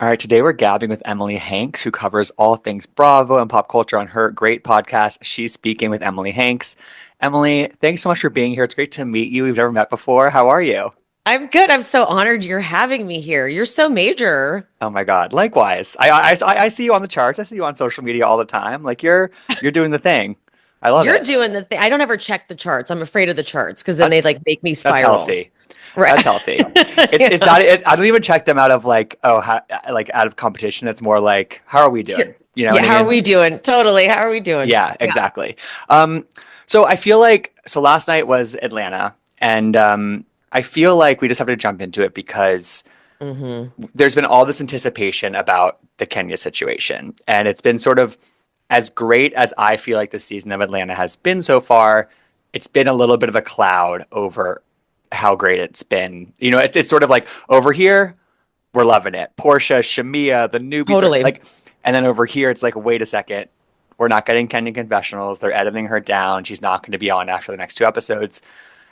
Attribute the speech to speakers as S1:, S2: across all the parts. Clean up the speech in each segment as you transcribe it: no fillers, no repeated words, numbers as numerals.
S1: All right, today we're gabbing with Emily Hanks, who covers all things Bravo and pop culture on her great podcast, She's Speaking with Emily Hanks. Emily, thanks so much for being here. It's great to meet you. We've never met before. How are you?
S2: I'm good. I'm so honored you're having me here. You're so major.
S1: Oh my God. Likewise. I see you on the charts. I see you on social media all the time. Like you're doing the thing. I love
S2: You're
S1: it.
S2: doing the thing. I don't ever check the charts. I'm afraid of the charts because then they
S1: That's
S2: like make me
S1: that's
S2: spiral.
S1: healthy.
S2: Right.
S1: That's healthy. It's
S2: Yeah.
S1: not. I don't even check them out of like like out of competition. It's more like how are we doing? You know
S2: Yeah.
S1: what I
S2: How are
S1: mean?
S2: we doing? Totally. How are we doing?
S1: Yeah,
S2: Yeah.
S1: exactly. Um, so I feel like last night was Atlanta, and I feel like we just have to jump into it because
S2: hmm
S1: there's been all this anticipation about the Kenya situation, and it's been sort of as great as I feel like the season of Atlanta has been so far. It's been a little bit of a cloud over how great it's been. You know, it's sort of like over here we're loving it. Portia, Shamia, the newbies are
S2: Totally.
S1: like, and then over here it's like, wait a second, we're not getting Kenyan confessionals. They're editing her down. She's not going to be on after the next two episodes.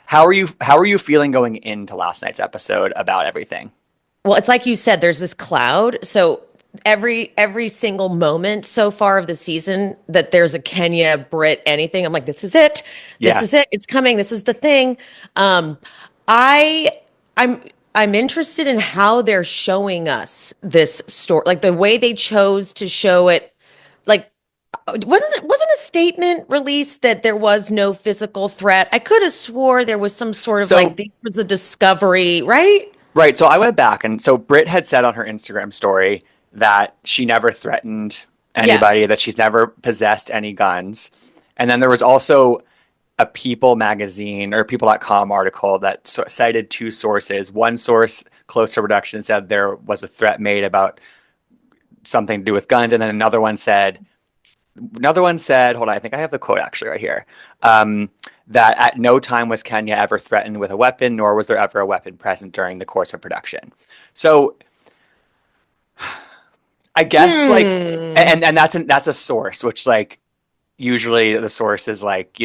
S1: How are you? How are you feeling going into last night's episode about everything?
S2: Well, it's like you said, there's this cloud. So every single moment so far of the season that there's a Kenya, Brit, anything, I'm like, this is it. This
S1: Yeah.
S2: is it. It's coming. This is the thing. Um, I I'm I'm interested in how they're showing us this story, like the way they chose to show it. Like, wasn't a statement released that there was no physical threat? I could have swore there was some sort of like
S1: So
S2: this was a discovery, right?
S1: right. So I went back, and so Britt had said on her Instagram story that she never threatened anybody,
S2: Yes.
S1: that she's never possessed any guns, and then there was also a People magazine or People.com article that cited two sources. One source close to production said there was a threat made about something to do with guns, and then another one said, hold on, I think I have the quote actually right here. That at no time was Kenya ever threatened with a weapon, nor was there ever a weapon present during the course of production. So I guess like,
S2: Hmm.
S1: and that's a source, which like usually the source is like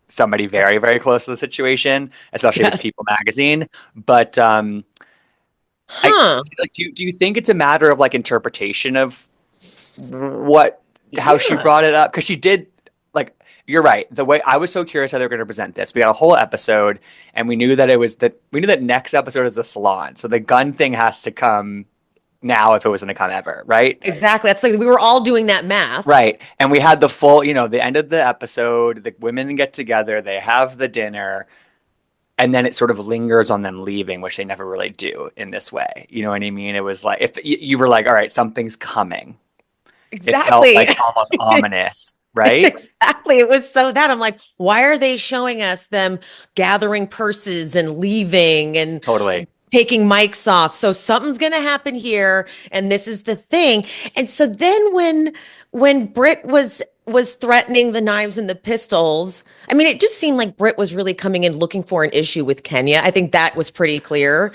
S1: somebody very very close to the situation, especially if it's
S2: Yes.
S1: People magazine. But I
S2: Huh.
S1: like do you think it's a matter of like interpretation of what how she
S2: Yeah.
S1: brought it up because she did like you're right. The way I was so curious how they were going to present this. We got a whole episode, and we knew that next episode is the salon, so the gun thing has to come now if it was going to come ever, right?
S2: Exactly. That's like we were all doing that math.
S1: Right. And we had the full, the end of the episode, the women get together, they have the dinner, and then it sort of lingers on them leaving, which they never really do in this way. You know what I mean? It was like if you were like, all right, something's coming. It felt
S2: Exactly.
S1: like almost ominous, right?
S2: Exactly. It was so that I'm like, why are they showing us them gathering purses and leaving and
S1: Totally.
S2: taking mics off? So something's going to happen here, and this is the thing. And so then when Britt was threatening the knives and the pistols, I mean, it just seemed like Britt was really coming in looking for an issue with Kenya. I think that was pretty clear.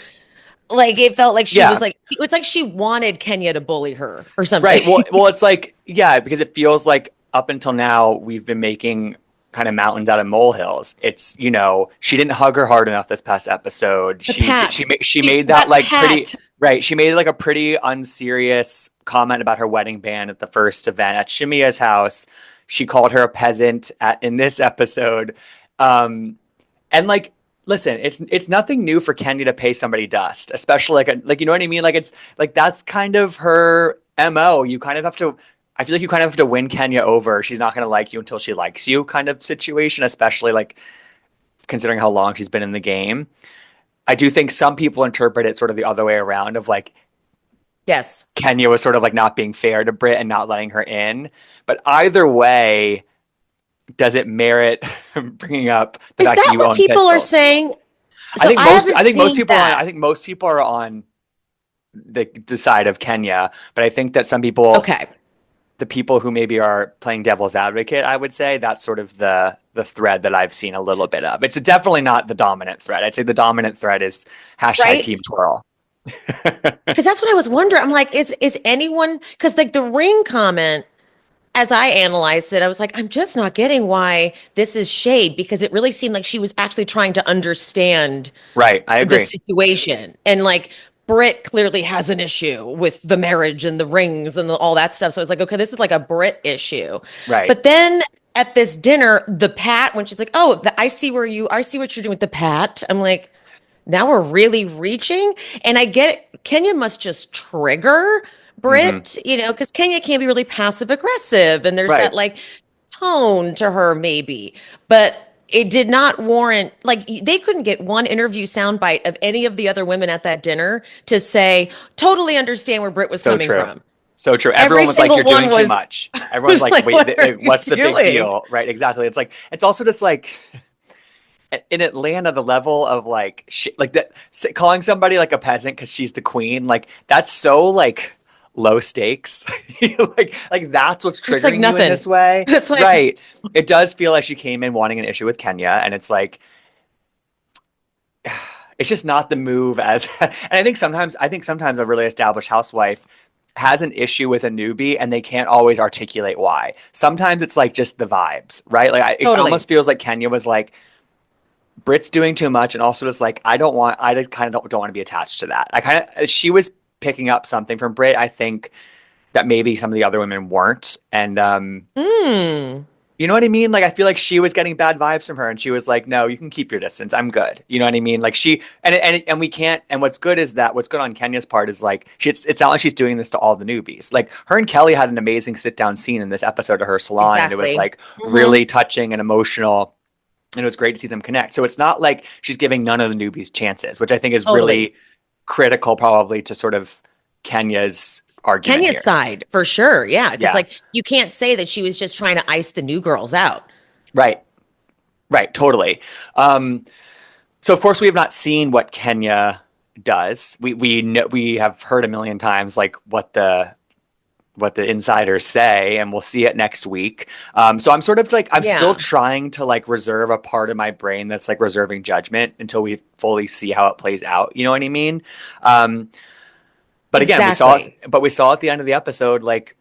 S2: Like it felt like she was
S1: Yeah.
S2: like it's like she wanted Kenya to bully her or
S1: Right.
S2: something.
S1: Well, it's like, yeah, because it feels like up until now we've been making kind of mountains out of molehills. It's, she didn't hug her hard enough this past episode.
S2: The
S1: She
S2: pat.
S1: she made that
S2: That
S1: like pretty
S2: pat.
S1: right. She made like a pretty unserious comment about her wedding band at the first event at Shimia's house. She called her a peasant in this episode. And like listen, it's nothing new for Kenya to pay somebody dust, especially like you know what I mean? Like it's like that's kind of her MO. You kind of have to I feel like you kind of have to win Kenya over. She's not going to like you until she likes you kind of situation, especially like considering how long she's been in the game. I do think some people interpret it sort of the other way around of like
S2: Yes.
S1: Kenya was sort of like not being fair to Brit and not letting her in. But either way, does it merit bringing up the
S2: Is
S1: fact that
S2: that
S1: you
S2: what
S1: own
S2: people are
S1: pistols?
S2: saying?
S1: I
S2: So
S1: think
S2: I
S1: most
S2: haven't
S1: I think most
S2: seen
S1: people are on
S2: that.
S1: I think most people are on the side of Kenya, but I think that some people
S2: Okay.
S1: the people who maybe are playing devil's advocate, I would say that's sort of the thread that I've seen a little bit of. It's definitely not the dominant thread. I'd say the dominant thread is hashtag
S2: Right?
S1: team twirl.
S2: Because that's what I was wondering. I'm like, is anyone because like the ring comment, as I analyzed it, I was like, I'm just not getting why this is shade because it really seemed like she was actually trying to understand
S1: Right, I
S2: the
S1: agree.
S2: situation. And like Brit clearly has an issue with the marriage and the rings and all that stuff. So it's like, okay, this is like a Brit issue.
S1: Right.
S2: But then at this dinner, the Pat, when she's like, oh, I see what you're doing with the Pat. I'm like, now we're really reaching. And I get it. Kenya must just trigger
S1: Hmm.
S2: Brit, because Kenya can be really passive aggressive and there's that
S1: Right.
S2: like tone to her, maybe. But it did not warrant, like, they couldn't get one interview soundbite of any of the other women at that dinner to say, totally understand where Brit was
S1: So
S2: coming
S1: true.
S2: from.
S1: So true.
S2: Every
S1: Everyone was like,
S2: single
S1: "You're
S2: one
S1: doing too
S2: was,
S1: much." Everyone's
S2: was
S1: like,
S2: like,
S1: "Wait,
S2: what are you
S1: what's the big
S2: doing?
S1: deal?" Right? Exactly. It's like it's also just like in Atlanta, the level of like like that calling somebody like a peasant because she's the queen, like that's so like low stakes. Like that's what's
S2: It's like
S1: triggering you in
S2: nothing.
S1: this way,
S2: It's like,
S1: right? It does feel like she came in wanting an issue with Kenya, and it's like it's just not the move as. And I think sometimes a really established housewife has an issue with a newbie and they can't always articulate why. Sometimes it's like just the vibes, right? It
S2: totally.
S1: almost feels like Kenya was like, Brit's doing too much, and also just like I just kind of don't want to be attached to that. I kind of she was picking up something from Brit, I think that maybe some of the other women weren't, and
S2: Hmm.
S1: you know what I mean? Like I feel like she was getting bad vibes from her, and she was like, "No, you can keep your distance. I'm good." You know what I mean? Like she and we can't. And what's good is that what's good on Kenya's part is like it's not like she's doing this to all the newbies. Like her and Kelly had an amazing sit down scene in this episode of her salon, and it was
S2: Exactly.
S1: like
S2: Hmm.
S1: really touching and emotional, and it was great to see them connect. So it's not like she's giving none of the newbies chances, which I think is
S2: Totally.
S1: really critical, probably to sort of Kenya's argument
S2: Kenya's
S1: here.
S2: side, for sure. Yeah. Because,
S1: Yeah,
S2: like, you can't say that she was just trying to ice the new girls out.
S1: right, right, totally. Um, so of course we have not seen what Kenya does. We know, we have heard a million times like what the insiders say, and we'll see it next week. So I'm sort of like I'm still
S2: Yeah.
S1: trying to like reserve a part of my brain that's like reserving judgment until we fully see how it plays out. You know what I mean? Um, but again, we saw it,
S2: Exactly.
S1: but we saw at the end of the episode like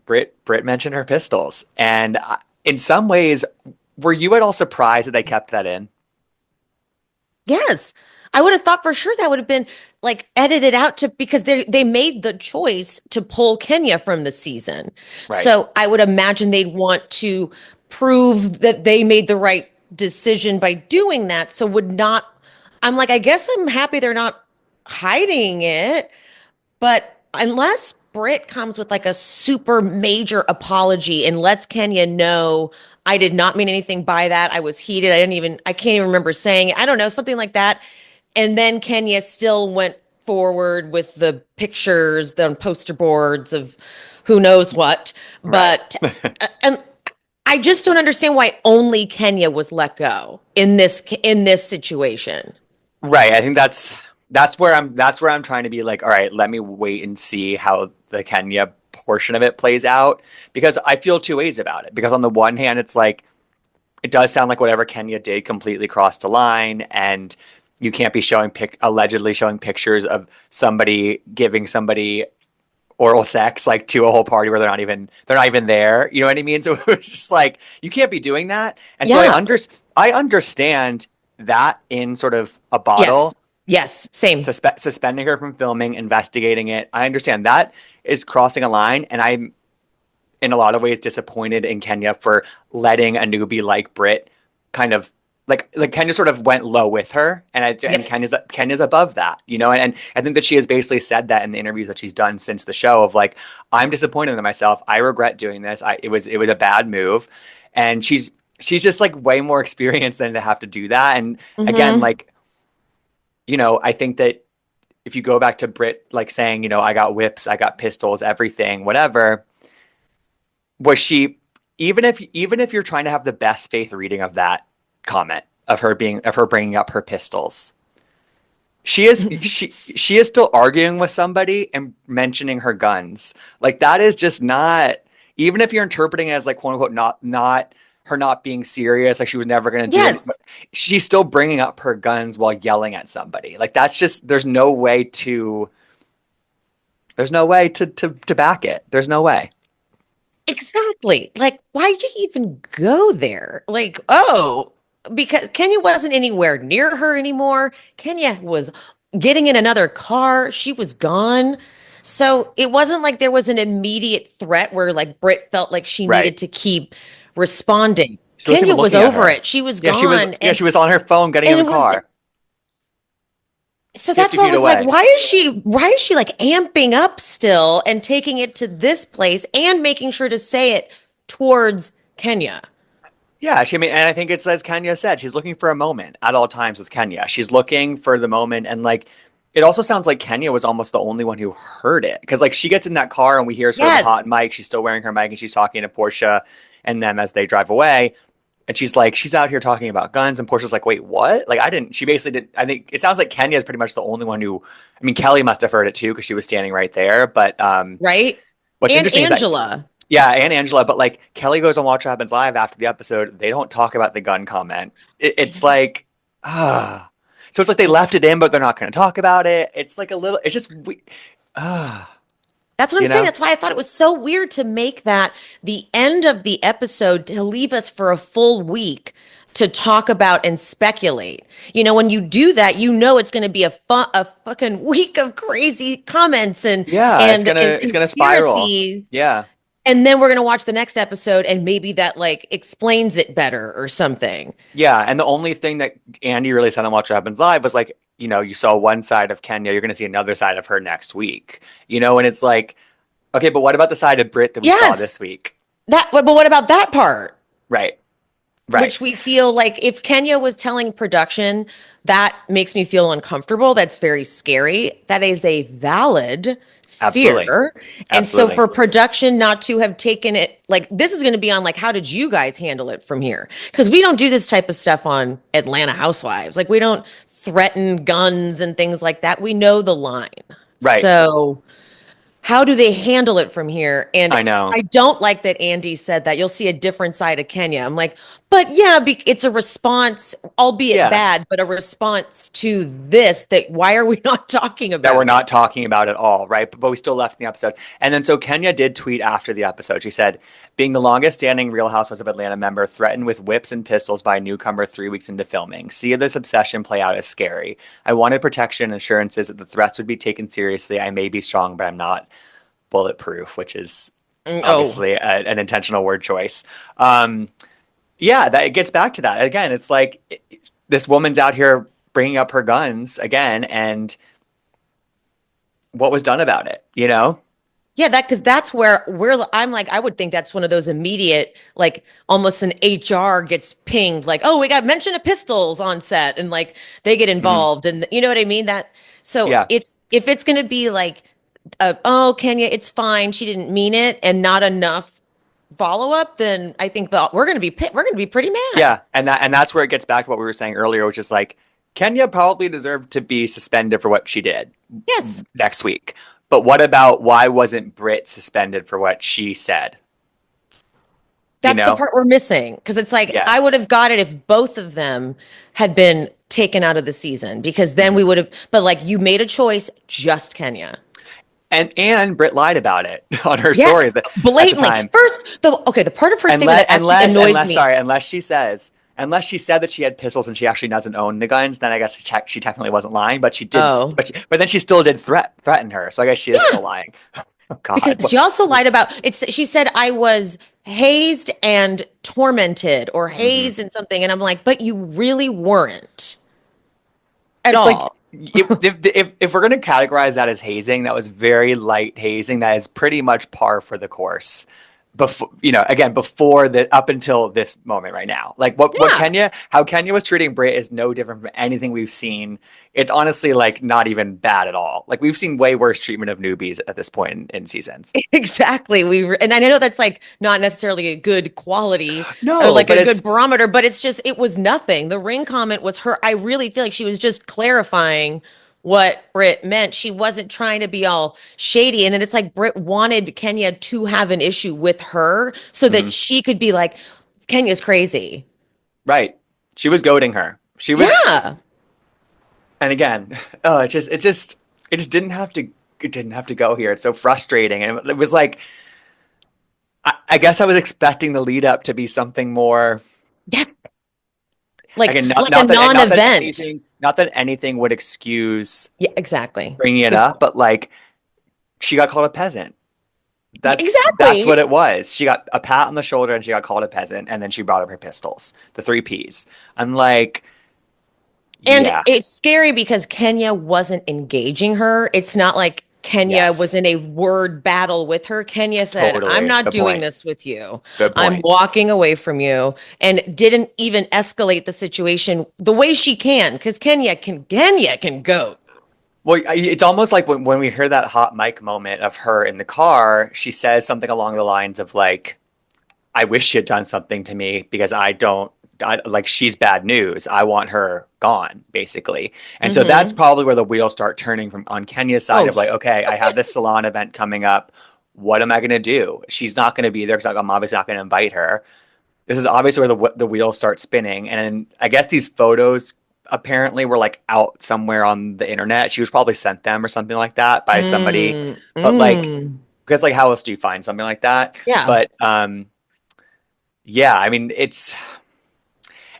S1: Brit mentioned her pistols, and in some ways, were you at all surprised that they kept that in?
S2: Yes. I would have thought for sure that would have been like edited out to because they made the choice to pull Kenya from the season.
S1: Right.
S2: So I would imagine they'd want to prove that they made the right decision by doing that. So would not I'm like, I guess I'm happy they're not hiding it. But unless Brit comes with like a super major apology and lets Kenya know I did not mean anything by that. I was heated. I can't even remember saying it. I don't know, something like that. And then Kenya still went forward with the pictures, the poster boards of who knows what.
S1: Right.
S2: But, and I just don't understand why only Kenya was let go in this situation.
S1: Right. I think that's where I'm trying to be like, all right, let me wait and see how the Kenya portion of it plays out because I feel two ways about it. Because on the one hand, it's like it does sound like whatever Kenya did completely crossed a line, and you can't be allegedly showing pictures of somebody giving somebody oral sex like to a whole party where they're not even there. You know what I mean? So it was just like you can't be doing that. And so
S2: Yeah.
S1: I understand that in sort of a
S2: Yes.
S1: bottle,
S2: Yes. Same.
S1: suspending her from filming, investigating it. I understand that is crossing a line, and I'm in a lot of ways disappointed in Kenya for letting a newbie like Brit kind of like Kenya sort of went low with her, and
S2: Yep.
S1: Kenya's above that, you know, and I think that she has basically said that in the interviews that she's done since the show of like I'm disappointed in myself, I regret doing this, it was a bad move, and she's just like way more experienced than to have to do that, and again
S2: Hmm.
S1: like I think that if you go back to Brit like saying I got whips, I got pistols, everything, whatever, was she even if you're trying to have the best faith reading of that comment of her bringing up her pistols, she is still arguing with somebody and mentioning her guns, like that is just not, even if you're interpreting it as like quote unquote not her not being serious, like she was never going to do it, but
S2: Yes.
S1: she's still bringing up her guns while yelling at somebody, like that's just there's no way to back it, there's no way.
S2: Exactly. Like, why'd you even go there? Like, oh, because Kenya wasn't anywhere near her anymore. Kenya was getting in another car. She was gone. So it wasn't like there was an immediate threat where like Brit felt like she
S1: Right.
S2: needed to keep responding.
S1: She wasn't
S2: Kenya
S1: even
S2: was
S1: looking at
S2: over
S1: her.
S2: it. She was
S1: Yeah, she was.
S2: gone.
S1: Yeah, she was on her phone getting in
S2: And
S1: the
S2: it was
S1: car,
S2: so that's
S1: 50
S2: why I
S1: feet
S2: was like,
S1: away.
S2: why is she like amping up still and taking it to this place and making sure to say it towards Kenya?
S1: Yeah, I mean, and I think it's as Kenya said, she's looking for a moment at all times with Kenya. She's looking for the moment, and like, it also sounds like Kenya was almost the only one who heard it because like she gets in that car and we hear sort of the hot
S2: Yes.
S1: mic. She's still wearing her mic and she's talking to Portia and them as they drive away. And she's like, she's out here talking about guns, and Portia's like, wait, what? Like, I didn't. She basically did. I think it sounds like Kenya is pretty much the only one who. I mean, Kelly must have heard it too because she was standing right there. But
S2: Right?
S1: what's
S2: And
S1: interesting is that
S2: Angela.
S1: yeah, and Angela, but like Kelly goes on Watch What Happens Live after the episode. They don't talk about the gun comment.
S2: I
S1: It's
S2: know.
S1: like, so it's like they left it in, but they're not going to talk about it. It's like a little, it's just, ah,
S2: That's what I'm
S1: you
S2: saying.
S1: know?
S2: That's why I thought it was so weird to make that the end of the episode to leave us for a full week to talk about and speculate. You know, when you do that, you know it's going to be a fucking week of crazy comments and
S1: Yeah,
S2: and
S1: it's gonna spiral.
S2: conspiracies.
S1: Yeah,
S2: And then we're going to watch the next episode and maybe that like explains it better or something.
S1: yeah. And the only thing that Andy really said on Watch What Happens Live was like, you saw one side of Kenya, you're going to see another side of her next week. And it's like, okay, but what about the side of Brit that we saw
S2: Yes.
S1: this week?
S2: But what about that part?
S1: Right, right.
S2: Which we feel like if Kenya was telling production, that makes me feel uncomfortable. That's very scary. That is a valid
S1: Absolutely,
S2: fear. And so
S1: absolutely.
S2: for production not to have taken it, like this is going to be on like, how did you guys handle it from here? Because we don't do this type of stuff on Atlanta Housewives. Like we don't threaten guns and things like that. We know the line.
S1: Right.
S2: So how do they handle it from here? And
S1: I know.
S2: I don't like that Andy said that. You'll see a different side of Kenya. I'm like, but yeah, it's a response, albeit
S1: Yeah.
S2: bad, but a response to this that why are we not talking
S1: That we're
S2: about it?
S1: not talking about at all, right? But we still left in the episode. And then so Kenya did tweet after the episode. She said, being the longest standing Real Housewives of Atlanta member threatened with whips and pistols by a newcomer 3 weeks into filming. See this obsession play out as scary. I wanted protection and assurances that the threats would be taken seriously. I may be strong, but I'm not bulletproof, which is
S2: Oh,
S1: obviously an intentional word choice. Yeah, that it gets back to that. Again, it's like this woman's out here bringing up her guns again, and what was done about it?
S2: yeah, because that's where I'm like, I would think that's one of those immediate, like almost an HR gets pinged, like, oh, we got mention of pistols on set, and like they get
S1: Hmm.
S2: involved, and you know what I mean? That so
S1: Yeah,
S2: it's if it's gonna be like, oh, Kenya, it's fine, she didn't mean it, and not enough follow up, then I think that we're gonna be pretty mad.
S1: yeah, and that's where it gets back to what we were saying earlier, which is like Kenya probably deserved to be suspended for what she did
S2: Yes,
S1: next week. But what about why wasn't Brit suspended for what she said? You
S2: that's the
S1: know?
S2: part we're missing because it's like I would
S1: Yes.
S2: have got it if both of them had been taken out of the season because then
S1: Mhm.
S2: we would have. But like you made a choice, just Kenya.
S1: And Brit lied about it on her
S2: Yeah,
S1: story at the
S2: blatantly.
S1: time.
S2: First, the part of her statement
S1: Unless
S2: that actually annoys me.
S1: unless she said that she had pistols and she actually doesn't own the guns, then I guess she technically wasn't lying, but she didn't.
S2: Oh,
S1: But then she still did threaten her, so I guess she is still
S2: yeah,
S1: lying. Oh God.
S2: because she also lied about it's. She said I was hazed and tormented or
S1: Mhm.
S2: hazed and something, and I'm like, but you really weren't at
S1: It's like
S2: all.
S1: if we're going to categorize that as hazing, that was very light hazing. That is pretty much par for the course. Before again, before the up until this moment right now, like
S2: Yeah.
S1: how Kenya was treating Brit is no different from anything we've seen. It's honestly like not even bad at all. Like we've seen way worse treatment of newbies at this point in seasons.
S2: Exactly. And I know that's like not necessarily a good quality or
S1: No,
S2: like
S1: but
S2: a good
S1: it's
S2: barometer, but it's just, it was nothing. The ring comment was her. I really feel like she was just clarifying what Britt meant. She wasn't trying to be all shady. And then it's like Britt wanted Kenya to have an issue with her so that
S1: mhm,
S2: she could be like, Kenya's crazy.
S1: right. She was goading her. She was,
S2: Yeah.
S1: and again, oh, it just didn't have to go here. It's so frustrating, and it was like I guess I was expecting the lead up to be something more
S2: Yes.
S1: again,
S2: like a non-event.
S1: not that anything would excuse
S2: Yeah, exactly.
S1: bringing it
S2: Good
S1: up,
S2: point.
S1: but like she got called a peasant.
S2: Yeah,
S1: That's what
S2: exactly.
S1: it was. She got a pat on the shoulder and she got called a peasant, and then she brought up her pistols, the three P's. I'm like,
S2: And
S1: yeah,
S2: it's scary because Kenya wasn't engaging her. It's not like Kenya
S1: yes,
S2: was in a word battle with her. Kenya said, I'm
S1: totally.
S2: not
S1: Good
S2: doing
S1: point.
S2: this with you.
S1: Good
S2: I'm
S1: point.
S2: walking away from you, and didn't even escalate the situation the way she can, because Kenya can go.
S1: Well, it's almost like when we hear that hot mic moment of her in the car, she says something along the lines of like, I wish she had done something to me because like she's bad news. I want her gone, basically. And so that's
S2: Hmm.
S1: probably where the wheels start turning from on Kenya's side
S2: Oh,
S1: of like, okay, I have this salon event coming up. What am I going to do? She's not going to be there because I'm obviously not going to invite her. This is obviously where the wheels start spinning. And I guess these photos apparently were like out somewhere on the internet. She was probably sent them or something like that by somebody.
S2: mm,
S1: But like,
S2: mm.
S1: because like, how else do you find something like that?
S2: Yeah.
S1: But yeah, I mean, it's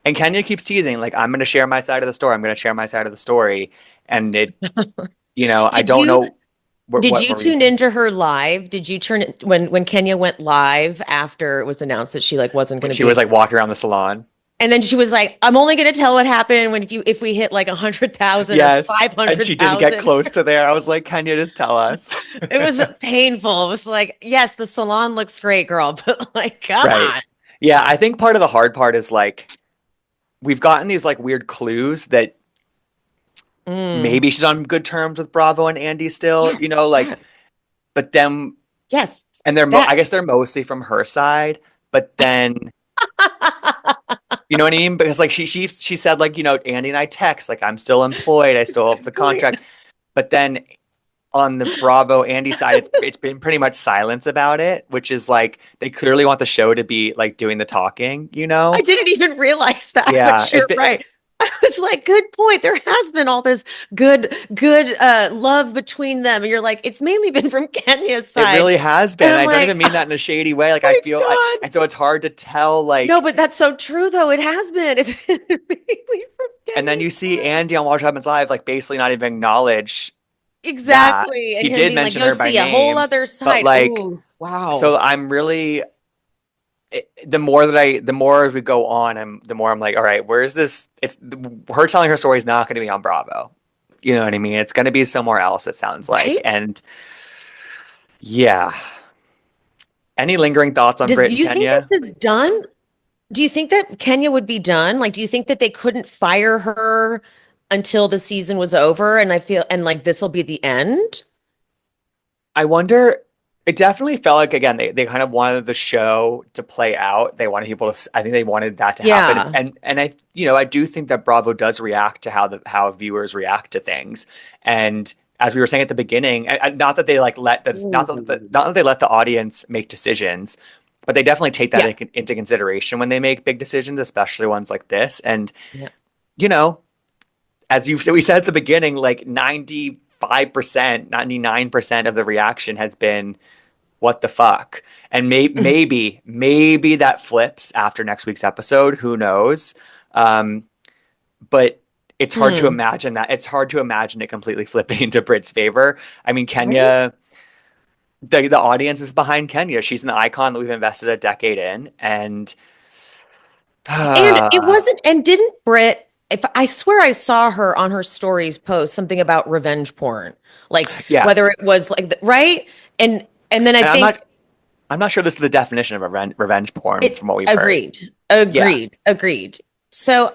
S1: and Kenya keeps teasing like, I'm going to share my side of the story. I'm going to share my side of the story, and I
S2: Did
S1: don't
S2: you
S1: know
S2: did
S1: what
S2: you
S1: were you
S2: tune
S1: saying?
S2: into her live? Did you turn it when Kenya went live after it was announced that she like wasn't
S1: When
S2: going to
S1: she was
S2: be?
S1: like walking around the salon.
S2: And then she was like, "I'm only going to tell what happened when if we hit like 100,000 or
S1: Yes, and she didn't get
S2: 500,000."
S1: close to there. I was like, Kenya, just tell us.
S2: It was painful. It was like, yes, the salon looks great, girl, but like, come
S1: Right.
S2: on.
S1: Yeah, I think part of the hard part is like we've gotten these like weird clues that
S2: Mm.
S1: maybe she's on good terms with Bravo and Andy still,
S2: Yeah,
S1: like,
S2: yeah,
S1: but then,
S2: yes,
S1: and I
S2: that.
S1: guess they're mostly from her side, but then, you know what I mean? Because like she said like, Andy and I text, like, I'm still employed, I still have the contract, but then on the Bravo Andy side, it's been pretty much silence about it, which is like they clearly want the show to be like doing the talking, you
S2: I
S1: know?
S2: didn't even realize that,
S1: Yeah,
S2: but you're right. I was like, good point. There has been all this good love between them. And you're like, it's mainly been from Kenya's
S1: it
S2: side.
S1: really has
S2: And
S1: been.
S2: I'm
S1: I don't
S2: like,
S1: even mean that in a shady way. Like I
S2: oh
S1: feel,
S2: my God.
S1: and so it's hard to tell.
S2: No,
S1: Like,
S2: but that's so true though. It has been. It's been mainly from
S1: and then you
S2: Kenya's
S1: see
S2: side.
S1: Andy on Watch What Happens Live, like basically not even acknowledge that
S2: Exactly. And
S1: he
S2: him
S1: did
S2: being like,
S1: mention
S2: go
S1: her by
S2: see a whole
S1: name,
S2: other
S1: but
S2: side.
S1: like,
S2: Ooh,
S1: so
S2: wow.
S1: I'm really the more as we go on, the more I'm like, all right, where is this? It's her telling her story is not going to be on Bravo. You know what I mean? It's going to be somewhere else. It sounds like,
S2: Right?
S1: and yeah. Any lingering thoughts on Brit
S2: Do
S1: and
S2: you think this
S1: Kenya?
S2: is done? Do you think that Kenya would be done? Like, do you think that they couldn't fire her until the season was over? And I feel, and like this will be the end?
S1: I wonder. It definitely felt like again they kind of wanted the show to play out. They wanted people to. I think they wanted that to happen.
S2: Yeah.
S1: And I do think that Bravo does react to how viewers react to things. And as we were saying at the beginning, not that they like let the
S2: Ooh.
S1: not that they let the audience make decisions, but they definitely take that
S2: Yeah.
S1: into consideration when they make big decisions, especially ones like this. And
S2: Yeah.
S1: you know, we said at the beginning, like 95%, 99% of the reaction has been what the fuck? And maybe that flips after next week's episode. Who knows? Um, but
S2: Hmm.
S1: it's hard to imagine it completely flipping into Brit's favor. I mean,
S2: Right?
S1: Kenya, the audience is behind Kenya. She's an icon that we've invested a decade in, and
S2: And it
S1: uh,
S2: wasn't, and didn't Brit, if I swear I saw her on her stories post something about revenge porn, like
S1: yeah.
S2: whether it was like, right? And then I
S1: And
S2: think
S1: I'm not sure this is the definition of revenge porn
S2: it
S1: from what we've heard.
S2: agreed,
S1: Yeah,
S2: agreed. So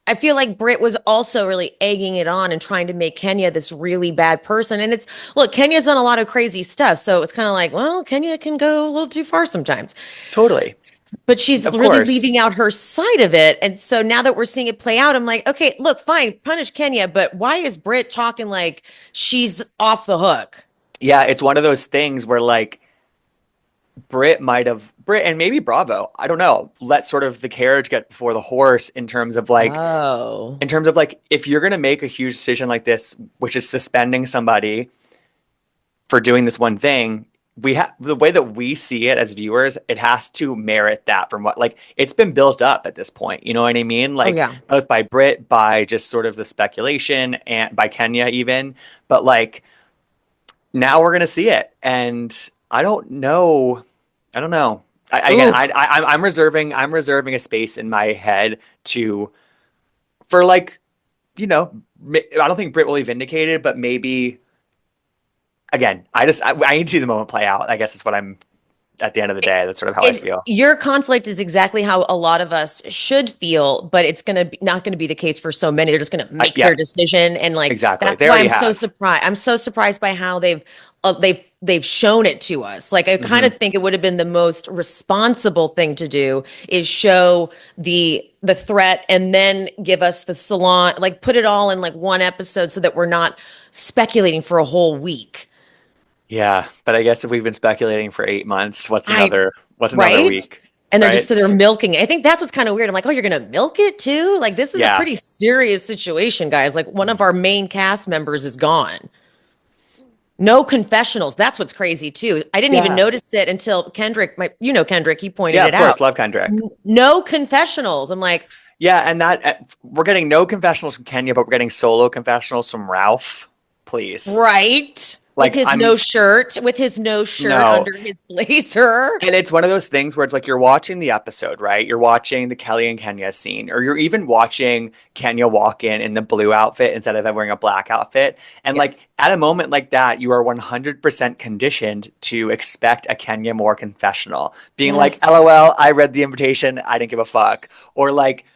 S2: I feel like Brit was also really egging it on and trying to make Kenya this really bad person. And look, Kenya's done a lot of crazy stuff. So it's kind of like, well, Kenya can go a little too far sometimes.
S1: totally.
S2: But she's
S1: Of
S2: really leaving
S1: course.
S2: out her side of it. And so now that we're seeing it play out, I'm like, okay, look, fine, punish Kenya, but why is Brit talking like she's off the hook?
S1: Yeah, it's one of those things where like Brit and maybe Bravo, I don't know, let sort of the carriage get before the horse
S2: Oh,
S1: in terms of like if you're gonna make a huge decision like this, which is suspending somebody for doing this one thing, we have the way that we see it as viewers, it has to merit that from what like it's been built up at this point. You know what I mean?
S2: Oh
S1: Like
S2: yeah.
S1: both by Brit, by just sort of the speculation, and by Kenya even. But like now we're gonna see it, and I don't know. I don't know. Again,
S2: Ooh.
S1: I'm reserving a space in my head to for like I don't think Brit will be vindicated, but maybe again, I need to see the moment play out. I guess that's what I'm at the end of the day. That's sort of how I feel.
S2: Your conflict is exactly how a lot of us should feel, but it's gonna be not gonna be the case for so many. They're just gonna make
S1: Yeah,
S2: their decision, and like
S1: exactly.
S2: that's
S1: They
S2: why
S1: already
S2: I'm so
S1: have.
S2: surprised. I'm so surprised by how they've shown it to us. Like I kind
S1: Hmm.
S2: of think it would have been the most responsible thing to do is show the threat and then give us the salon, like put it all in like one episode so that we're not speculating for a whole week.
S1: Yeah, but I guess if we've been speculating for 8 months,
S2: I
S1: what's another
S2: Right?
S1: week,
S2: And they're just
S1: right?
S2: so they're milking it. I think that's what's kind of weird. I'm like, oh, you're gonna milk it too? Like, this is a
S1: Yeah,
S2: pretty serious situation, guys. Like, one of our main cast members is gone. No confessionals. That's what's crazy too. I didn't even
S1: yeah,
S2: notice it until Kendrick, Kendrick, he pointed
S1: yeah.
S2: it
S1: Of course,
S2: out.
S1: love Kendrick.
S2: No confessionals. I'm like,
S1: Yeah, and that we're getting no confessionals from Kenya, but we're getting solo confessionals from Ralph. Please,
S2: right.
S1: like
S2: With his no shirt
S1: no.
S2: under his blazer.
S1: And it's one of those things where it's like you're watching the episode, right? You're watching the Kelly and Kenya scene, or you're even watching Kenya walk in the blue outfit instead of wearing a black outfit. And like
S2: Yes,
S1: at a moment like that, you are 100% conditioned to expect a Kenya more confessional, being like,
S2: yes,
S1: LOL, I read the invitation, I didn't give a fuck. Or like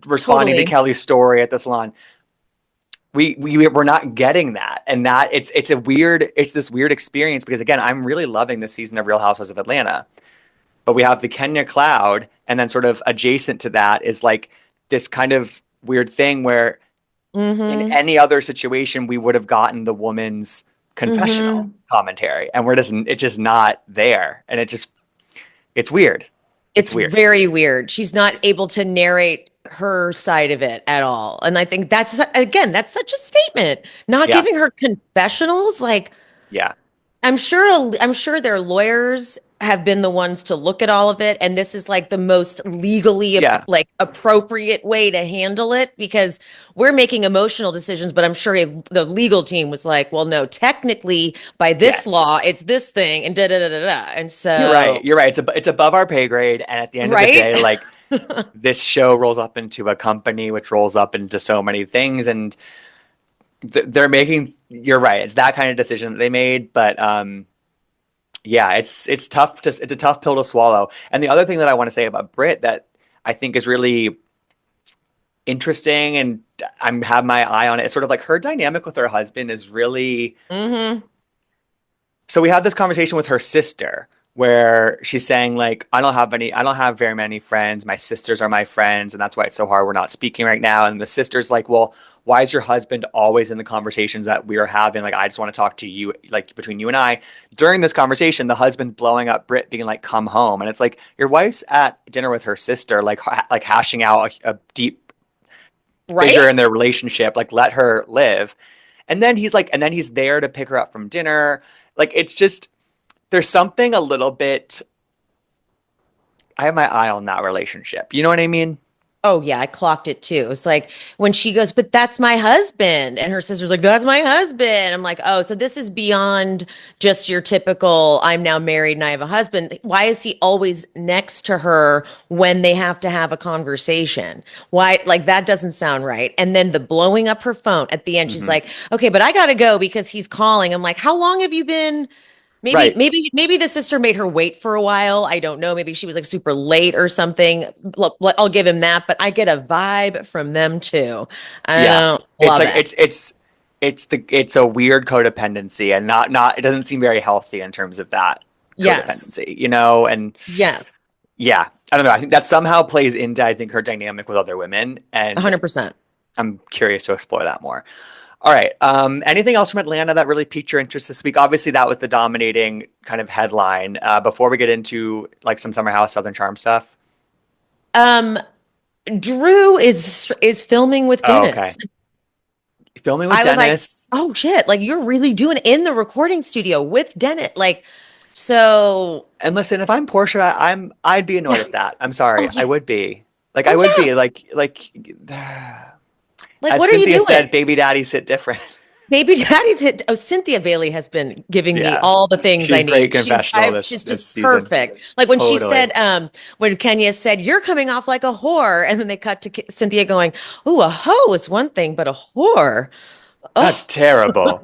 S1: responding to
S2: totally.
S1: Kelly's story at the salon. We're not getting that, and that it's this weird experience because again I'm really loving this season of Real Housewives of Atlanta, but we have the Kenya cloud, and then sort of adjacent to that is like this kind of weird thing where in
S2: Mm-hmm.
S1: any other situation we would have gotten the woman's confessional
S2: Mm-hmm.
S1: commentary, and it's just not there, and it's weird. It's
S2: It's
S1: weird.
S2: very weird. She's not able to narrate her side of it at all. And I think that's such a statement. Not
S1: Yeah,
S2: giving her confessionals. Like,
S1: yeah,
S2: I'm sure their lawyers have been the ones to look at all of it. And this is like the most legally
S1: yeah,
S2: like appropriate way to handle it because we're making emotional decisions, but I'm sure the legal team was like, well, no, technically by this
S1: yes.
S2: law, it's this thing and da da da da da. And
S1: You're right.
S2: so,
S1: You're right. It's above our pay grade, and at the end of the
S2: right?
S1: day, like this show rolls up into a company, which rolls up into so many things, and they're making. You're right. It's that kind of decision that they made, but yeah, it's tough to it's a tough pill to swallow. And the other thing that I want to say about Brit that I think is really interesting, and I'm have my eye on it. It's sort of like her dynamic with her husband is really
S2: Hmm.
S1: so we had this conversation with her sister where she's saying like I don't have very many friends. My sisters are my friends, and that's why it's so hard we're not speaking right now. And the sister's like, well, why is your husband always in the conversations that we are having? Like, I just want to talk to you, like between you and I. During this conversation, the husband blowing up Brit, being like, come home. And it's like your wife's at dinner with her sister, like hashing out a deep fissure in
S2: Right?
S1: their relationship. Like, let her live. And then he's there to pick her up from dinner. Like, it's just there's something a little bit. I have my eye on that relationship. You know what I mean?
S2: Oh yeah, I clocked it too. It's like when she goes, "But that's my husband." And her sister's like, "That's my husband." I'm like, "Oh, so this is beyond just your typical I'm now married and I have a husband. Why is he always next to her when they have to have a conversation? Why like that doesn't sound right." And then the blowing up her phone at the end, she's
S1: Hmm.
S2: like, "Okay, but I got to go because he's calling." I'm like, "How long have you been Maybe,
S1: Right.
S2: maybe the sister made her wait for a while. I don't know. Maybe she was like super late or something. Look, I'll give him that, but I get a vibe from them too. I
S1: Yeah.
S2: don't
S1: It's
S2: love
S1: like
S2: it.
S1: it's a weird codependency, and not it doesn't seem very healthy in terms of that
S2: Yes,
S1: codependency, you know? And
S2: yes,
S1: yeah, I don't know. I think that somehow plays into I think her dynamic with other women, and
S2: 100%.
S1: I'm curious to explore that more. All right. Anything else from Atlanta that really piqued your interest this week? Obviously, that was the dominating kind of headline. Before we get into like some Summer House Southern Charm stuff.
S2: Um, Drew is filming with
S1: Oh, okay.
S2: Dennis.
S1: Filming with
S2: I was like,
S1: Dennis.
S2: oh shit, like you're really doing it in the recording studio with Dennis. Like, So,
S1: And listen, if I'm Portia, I'd be annoyed
S2: yeah.
S1: at that. I'm sorry,
S2: Oh
S1: I
S2: yeah.
S1: would be. Like I
S2: Oh
S1: would
S2: yeah.
S1: be
S2: Like,
S1: as
S2: what are you
S1: Cynthia
S2: doing?
S1: said, baby daddies hit different.
S2: Baby Daddy's hit. Oh, Cynthia Bailey has been giving me
S1: Yeah.
S2: all the things I
S1: She's great
S2: need.
S1: confessional
S2: She's
S1: this
S2: just
S1: season.
S2: perfect. Like when she
S1: Totally.
S2: said, when Kenya said, "You're coming off like a whore," and then they cut to Cynthia going, "Ooh, a hoe is one thing, but a whore."
S1: That's
S2: Oh,
S1: terrible.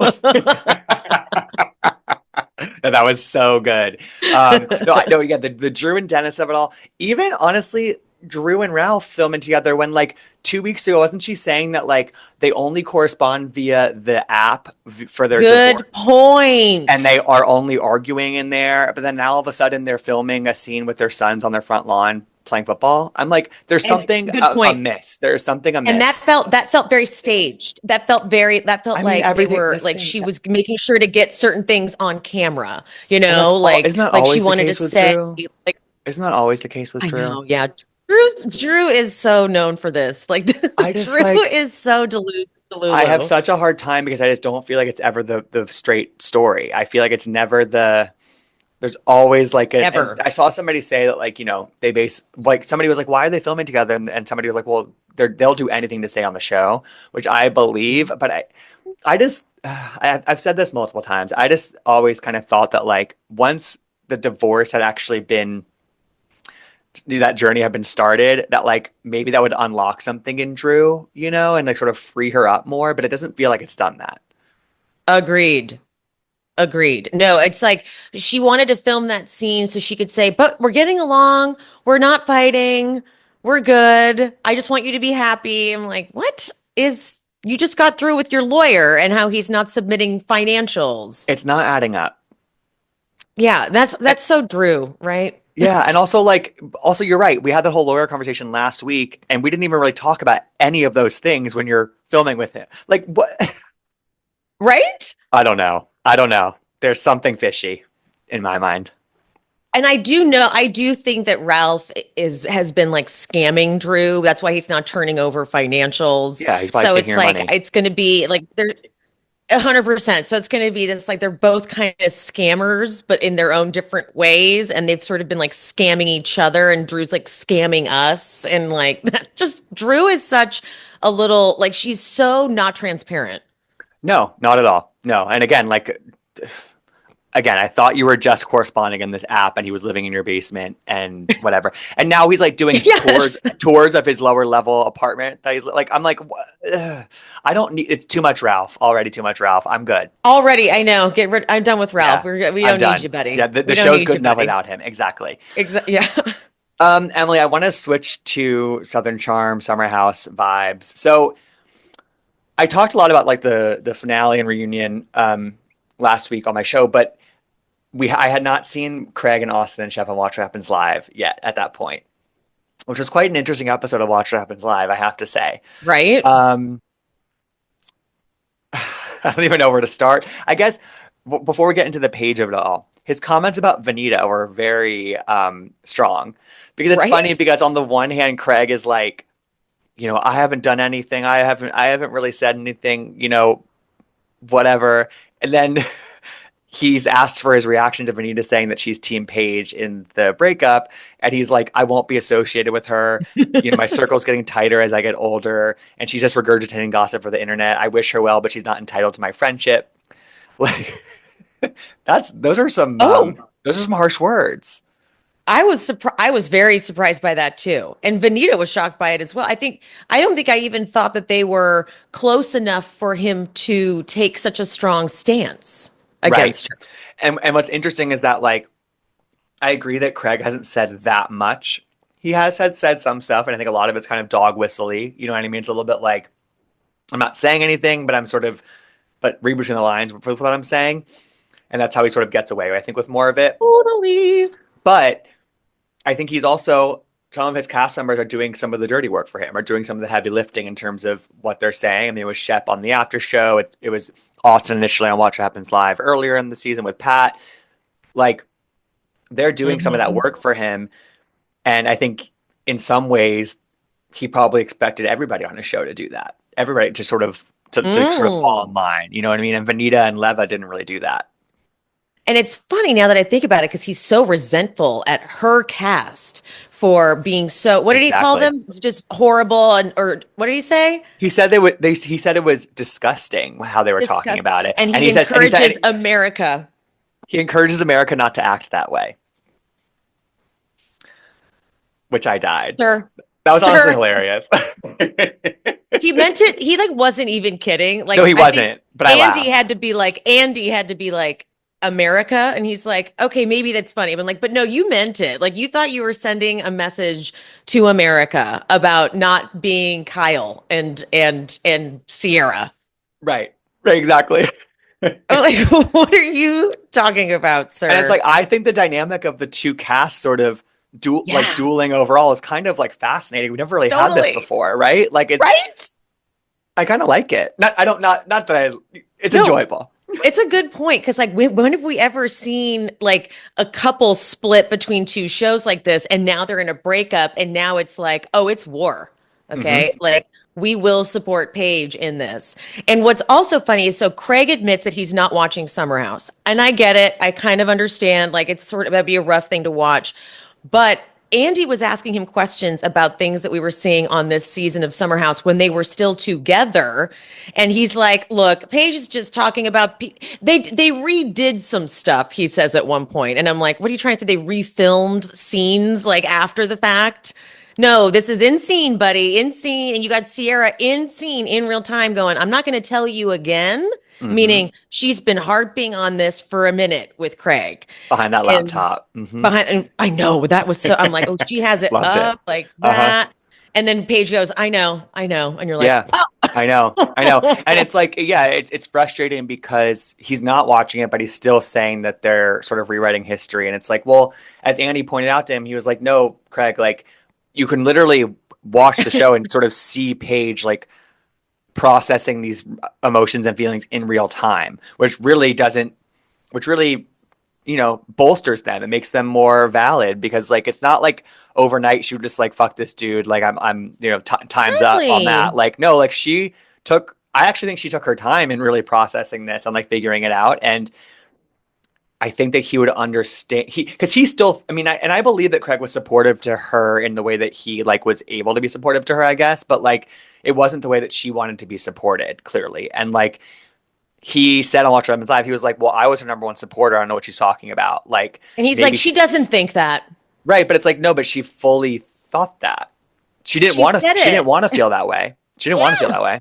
S1: No, that was so good. No, I know, yeah, the Drew and Dennis of it all. Even honestly, Drew and Ralph filming together when like 2 weeks ago, wasn't she saying that like they only correspond via the app for their divorce?
S2: good
S1: And
S2: point.
S1: they are only arguing in there, but then now all of a sudden they're filming a scene with their sons on their front lawn playing football. I'm like, there's
S2: And
S1: something
S2: good point.
S1: amiss. There's something
S2: And
S1: amiss.
S2: that felt very staged. That felt
S1: I mean,
S2: like they
S1: everything.
S2: were
S1: This
S2: like
S1: thing.
S2: she was making sure to get certain things on camera,
S1: And that's all. Isn't that
S2: like she
S1: always the
S2: wanted to
S1: case with
S2: say
S1: Drew?
S2: like
S1: Isn't that always the case with
S2: I
S1: Drew?
S2: know, yeah. Drew is so known for this. Like
S1: I just
S2: Drew
S1: like
S2: is so
S1: I have
S2: delulu.
S1: such a hard time because I just don't feel like it's ever the straight story. I feel like it's never the there's always like a and
S2: Ever.
S1: I saw somebody say that like, they base like somebody was like, why are they filming together? And somebody was like, well, they'll do anything to stay on the show, which I believe, but I just I've said this multiple times. I just always kind of thought that like once the divorce had actually been that journey had been started, that like maybe that would unlock something in Drew, and like sort of free her up more, but it doesn't feel like it's done that.
S2: Agreed. Agreed. No, it's like she wanted to film that scene so she could say, "But we're getting along. We're not fighting. We're good. I just want you to be happy." I'm like, "What is you just got through with your lawyer and how he's not submitting financials?"
S1: It's not adding up.
S2: Yeah,
S1: And-
S2: that's so Drew, right?
S1: yeah, and also like also you're right. We had the whole lawyer conversation last week and we didn't even really talk about any of those things when you're filming with him. Like what
S2: Right?
S1: I don't know. I don't know. There's something fishy in my mind.
S2: And I do think that Ralph is has been like scamming Drew. That's why he's not turning over financials.
S1: Yeah, he's probably
S2: So
S1: taking
S2: it's
S1: her
S2: like
S1: money.
S2: it's going to be like they're 100%. So it's going to be this like they're both kind of scammers, but in their own different ways, and they've sort of been like scamming each other, and Drew's like scamming us, and like just Drew is such a little like she's so not transparent.
S1: No, not at all. No. And again, I thought you were just corresponding in this app and he was living in your basement and whatever. And now he's like doing
S2: Yes.
S1: tours of his lower level apartment that he's like I'm like I don't need it's too much Ralph. Already too much Ralph. I'm good.
S2: Already, I know. Get rid. I'm done with Ralph.
S1: Yeah.
S2: We
S1: I'm
S2: don't need you,
S1: done. Yeah,
S2: buddy.
S1: the
S2: We don't
S1: show's
S2: need
S1: good
S2: you,
S1: enough
S2: buddy.
S1: without him. Exactly.
S2: Yeah.
S1: Emily, I want to switch to Southern Charm, Summer House vibes. So I talked a lot about like the finale and reunion last week on my show, but I had not seen Craig and Austin and Chef and Watch What Happens Live yet at that point, which was quite an interesting episode of Watch What Happens Live, I have to say.
S2: Right.
S1: Um, I don't even know where to start. I guess before we get into the page of it all, his comments about Vanita were very strong because it's funny
S2: Right.
S1: because on the one hand, Craig is like, I haven't done anything. I haven't really said anything, whatever. And then he's asked for his reaction to Vanita saying that she's Team Paige in the breakup, and he's like, "I won't be associated with her. My circle's getting tighter as I get older, and she's just regurgitating gossip for the internet. I wish her well, but she's not entitled to my friendship." Like, those are some
S2: Oh,
S1: harsh words.
S2: I was surprised. I was very surprised by that too. And Vanita was shocked by it as well. I don't think I even thought that they were close enough for him to take such a strong stance
S1: Right.
S2: against her.
S1: And what's interesting is that like I agree that Craig hasn't said that much. He has said some stuff, and I think a lot of it's kind of dog whistly. You know what I mean? It's a little bit like I'm not saying anything, but I'm sort of but read between the lines for what I'm saying, and that's how he sort of gets away. I think with more of it,
S2: Totally.
S1: but I think he's also some of his cast members are doing some of the dirty work for him, or doing some of the heavy lifting in terms of what they're saying. I mean, it was Shep on the after show. It was Austin initially on Watch What Happens Live earlier in the season with Pat. Like they're doing some of that
S2: Mhm.
S1: work for him. And I think in some ways, he probably expected everybody on his show to do that. Everybody to sort of fall in
S2: Mm.
S1: line. You know what I mean? And Vanita and Leva didn't really do that.
S2: And it's funny now that I think about it because he's so resentful at her cast for being so, what did he call
S1: Exactly.
S2: them? Just horrible and or what did he say?
S1: He said they would. He said it was disgusting how they were talking
S2: Disgust.
S1: about it,
S2: And
S1: and
S2: he
S1: he said
S2: encourages America.
S1: he encourages America not to act that way, which I died.
S2: Sir,
S1: That was honestly
S2: sir,
S1: hilarious.
S2: he meant it. He like wasn't even kidding.
S1: No,
S2: Like
S1: he
S2: I think
S1: wasn't, but I laughed.
S2: Andy had to be like America, and he's like, okay, maybe that's funny. But like, but no, you meant it. Like you thought you were sending a message to America about not being Kyle and Sierra.
S1: Right. Right. Exactly.
S2: I'm like, what are you talking about,
S1: And it's
S2: sir?
S1: like I think the dynamic of the two casts sort of
S2: Yeah,
S1: dueling overall is kind of like fascinating. We never really had this
S2: totally.
S1: before, right? Like it's
S2: Right?
S1: I kind of like it. Not I don't not that I it's
S2: No,
S1: enjoyable.
S2: it's a good point because, like, when have we ever seen like a couple split between two shows like this, and now they're in a breakup, and now it's like, oh, it's war.
S1: Hmm.
S2: Okay, like we will support Paige in this. And what's also funny is so Craig admits that he's not watching Summer House, and I get it. I kind of understand. Like, it's sort of that'd be a rough thing to watch, but Andy was asking him questions about things that we were seeing on this season of Summer House when they were still together. And he's like, look, Paige is just talking about they redid some stuff, he says at one point. And I'm like, what are you trying to say? They refilmed scenes like after the fact? No, this is in scene, buddy, in scene. And you got Sierra in scene in real time going, I'm not going to tell you again,
S1: Hmm.
S2: meaning she's been harping on this for a minute with Craig.
S1: Behind that
S2: And
S1: laptop. Hmm.
S2: behind, and I know that was so, I'm like, oh, she has it
S1: Loved it.
S2: up like
S1: Uh-huh.
S2: that. And then Paige goes, I know. And you're like,
S1: Yeah. I know. I know. And it's like, yeah, it's frustrating because he's not watching it, but he's still saying that they're sort of rewriting history. And it's like, well, as Andy pointed out to him, he was like, no, Craig, like you can literally watch the show and sort of see Paige like processing these emotions and feelings in real time, which really doesn't, which really, bolsters them. It makes them more valid because like it's not like overnight she would just like fuck this dude. Like time's up on that.
S2: Exactly.
S1: Like no, like she took. I actually think she took her time in really processing this and like figuring it out. And I think that he would understand because he still. I mean, I believe that Craig was supportive to her in the way that he like was able to be supportive to her. I guess, but like it wasn't the way that she wanted to be supported clearly. And like he said on Watch What Happens Live, he was like, "Well, I was her number one supporter. I don't know what she's talking about. Like
S2: And he's like,
S1: maybe
S2: she
S1: she
S2: doesn't think that.
S1: right, but it's like no, but she fully thought that. She didn't
S2: She
S1: want to.
S2: said
S1: She didn't
S2: it.
S1: want to feel that way. She didn't want to feel
S2: Yeah.
S1: that way.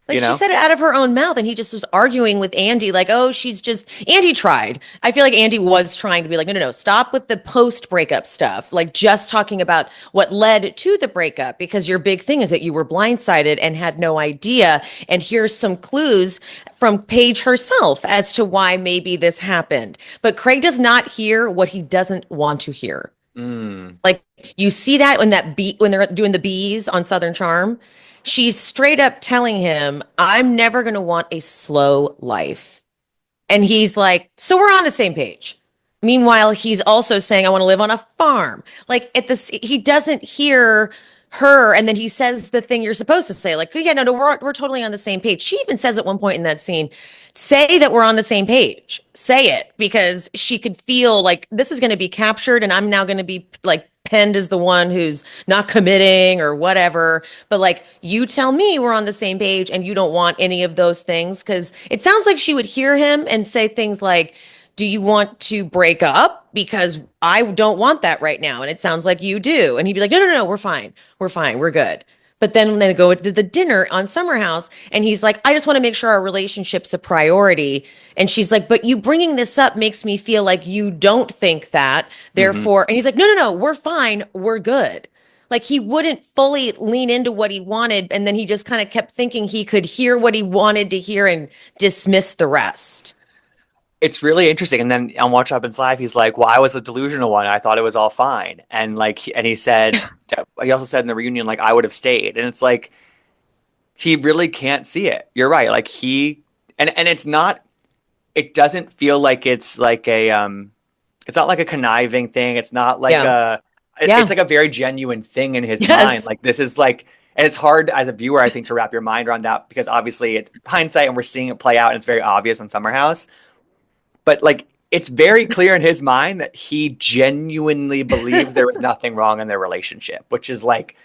S2: Like
S1: You
S2: she
S1: know?
S2: said it out of her own mouth, and he just was arguing with Andy, like, oh, she's just Andy tried. I feel like Andy was trying to be like, no, stop with the post breakup stuff. Like just talking about what led to the breakup, because your big thing is that you were blindsided and had no idea. And here's some clues from Paige herself as to why maybe this happened. But Craig does not hear what he doesn't want to hear.
S1: Mm,
S2: Like you see that when they're doing the bees on Southern Charm, she's straight up telling him, "I'm never going to want a slow life." And he's like, "So we're on the same page." Meanwhile, he's also saying, "I want to live on a farm." Like at this he doesn't hear her, and then he says the thing you're supposed to say, like, "Yeah, no, we're totally on the same page." She even says at one point in that scene, "Say that we're on the same page. Say it," because she could feel like this is going to be captured, and I'm now going to be like penned as the one who's not committing or whatever. But like, you tell me we're on the same page, and you don't want any of those things, because it sounds like she would hear him and say things like, do you want to break up? Because I don't want that right now. And it sounds like you do. And he'd be like, no, we're fine. We're fine. We're good. But then when they go to the dinner on Summer House, and he's like, I just want to make sure our relationship's a priority. And she's like, but you bringing this up makes me feel like you don't think that.
S1: hmm.
S2: Therefore, and he's like, no, we're fine. We're good. Like he wouldn't fully lean into what he wanted. And then he just kind of kept thinking he could hear what he wanted to hear and dismiss the rest.
S1: It's really interesting. And then on Watch What Happens Live, he's like, "Well, I was the delusional one. I thought it was all fine." And like, and he said, he also said in the reunion, like, "I would have stayed." And it's like he really can't see it. You're right. Like and it's not. It doesn't feel like it's like it's not like a conniving thing. It's not like
S2: Yeah.
S1: it's
S2: Yeah.
S1: like a very genuine thing in his mind.
S2: Yes.
S1: Like this is like, and it's hard as a viewer, I think, to wrap your mind around that because obviously it's hindsight and we're seeing it play out and it's very obvious on Summer House. But like it's very clear in his mind that he genuinely believes there was nothing wrong in their relationship, which is like,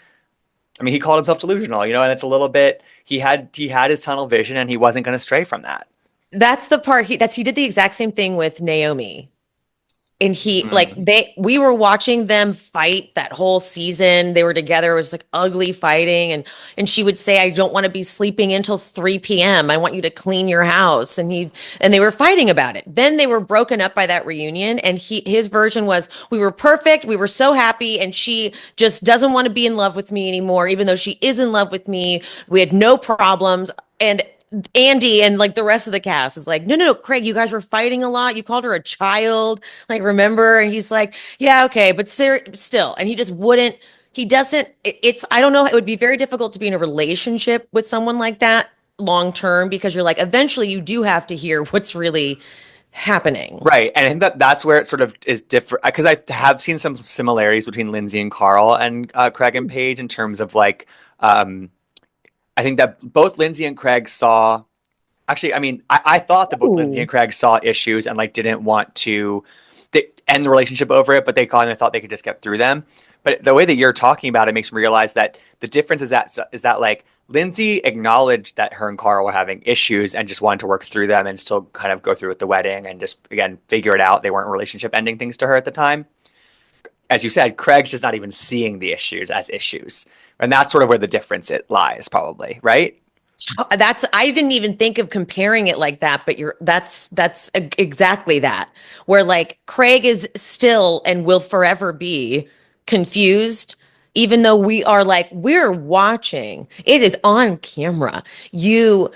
S1: I mean, he called himself delusional, and it's a little bit, he had his tunnel vision and he wasn't going to stray from that.
S2: That's the part he did the exact same thing with Naomi. And
S1: Mm.
S2: we were watching them fight that whole season. They were together. It was like ugly fighting. And she would say, I don't want to be sleeping until 3 p.m. I want you to clean your house. And they were fighting about it. Then they were broken up by that reunion. And his version was, we were perfect. We were so happy. And she just doesn't want to be in love with me anymore, even though she is in love with me. We had no problems. And Andy and like the rest of the cast is like, no, no, no, Craig, you guys were fighting a lot. You called her a child, like, remember? And he's like, yeah, okay, but still. And he just wouldn't, he doesn't, I don't know, it would be very difficult to be in a relationship with someone like that long term because you're like, eventually you do have to hear what's really happening.
S1: Right. And I think that that's where it sort of is different because I have seen some similarities between Lindsay and Carl and Craig and Paige in terms of like, um, I think that both Lindsay and Craig saw. Actually, I mean, I thought that both Lindsay
S2: Ooh.
S1: and Craig saw issues and like didn't want to end the relationship over it, but they kind of thought they could just get through them. But the way that you're talking about it makes me realize that the difference is that like Lindsay acknowledged that her and Carl were having issues and just wanted to work through them and still kind of go through with the wedding and just again figure it out. They weren't relationship ending things to her at the time. As you said, Craig's just not even seeing the issues as issues. And that's sort of where the difference it lies, probably, right?
S2: That's I didn't even think of comparing it like that, but that's exactly that. Where like Craig is still and will forever be confused, even though we are like we're watching. It is on camera. You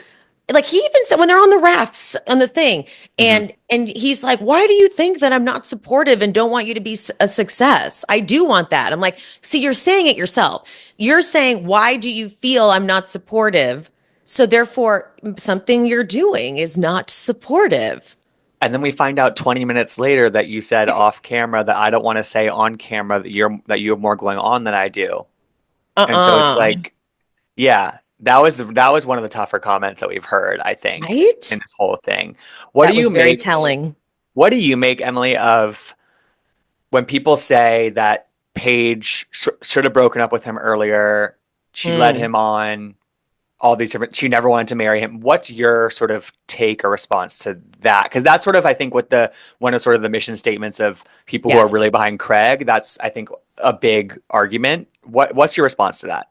S2: like he even said when they're on the rafts on the thing
S1: Mm-hmm.
S2: and he's like, why do you think that I'm not supportive and don't want you to be a success? I do want that. I'm like, see, you're saying it yourself. You're saying, why do you feel I'm not supportive? So therefore something you're doing is not supportive.
S1: And then we find out 20 minutes later that you said off camera that I don't want to say on camera that you have more going on than I do. And so it's
S2: Uh-uh.
S1: like, yeah, that was one of the tougher comments that we've heard, I think, in
S2: Right?
S1: this whole thing. What do
S2: That was
S1: you
S2: very
S1: make
S2: telling.
S1: what do you make, Emily, of when people say that Paige should have broken up with him earlier, she led
S2: Mm,
S1: him on, all these different, she never wanted to marry him. What's your sort of take or response to that? Because that's sort of, I think, what the one of sort of the mission statements of people who are
S2: yes.
S1: really behind Craig. That's, I think, a big argument. What's your response to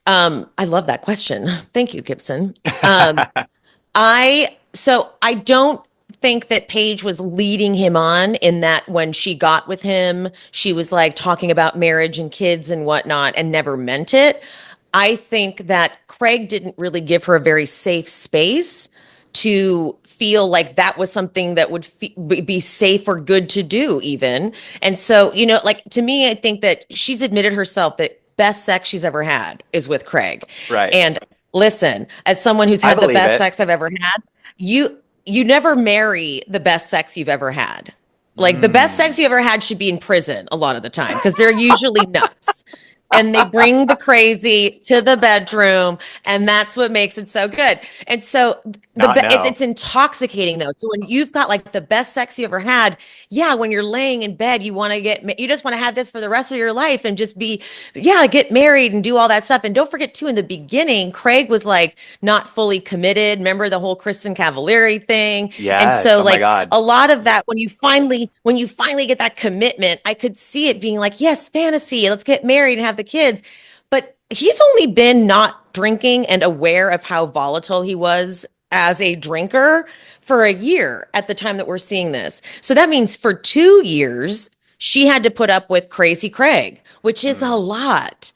S2: I love that question. Thank you, Gibson.
S1: that?
S2: I don't think that Paige was leading him on in that when she got with him, she was like talking about marriage and kids and whatnot and never meant it. I think that Craig didn't really give her a very safe space to feel like that was something that would be safe or good to do, even. And so, like to me, I think that she's admitted herself that best sex she's ever had is with Craig.
S1: Right.
S2: And listen, as someone who's
S1: I
S2: had the
S1: believe
S2: best
S1: it.
S2: sex I've ever had, you never marry the best sex you've ever had. Like the best
S1: Mm.
S2: sex you ever had should be in prison a lot of the time because they're usually nuts. And they bring the crazy to the bedroom, and that's what makes it so good. And so
S1: Not no.
S2: it's intoxicating though. So when you've got like the best sex you ever had, yeah, when you're laying in bed, you just want to have this for the rest of your life and just be, yeah, get married and do all that stuff. And don't forget too, in the beginning, Craig was like not fully committed. Remember the whole Kristen Cavallari thing? And
S1: Yes.
S2: so
S1: Oh my
S2: like
S1: God.
S2: a lot of that, when you finally get that commitment, I could see it being like, yes, fantasy, let's get married and have the kids. But he's only been not drinking and aware of how volatile he was as a drinker for a year at the time that we're seeing this. So that means for 2 years, she had to put up with crazy Craig, which is a
S1: Mm.
S2: lot.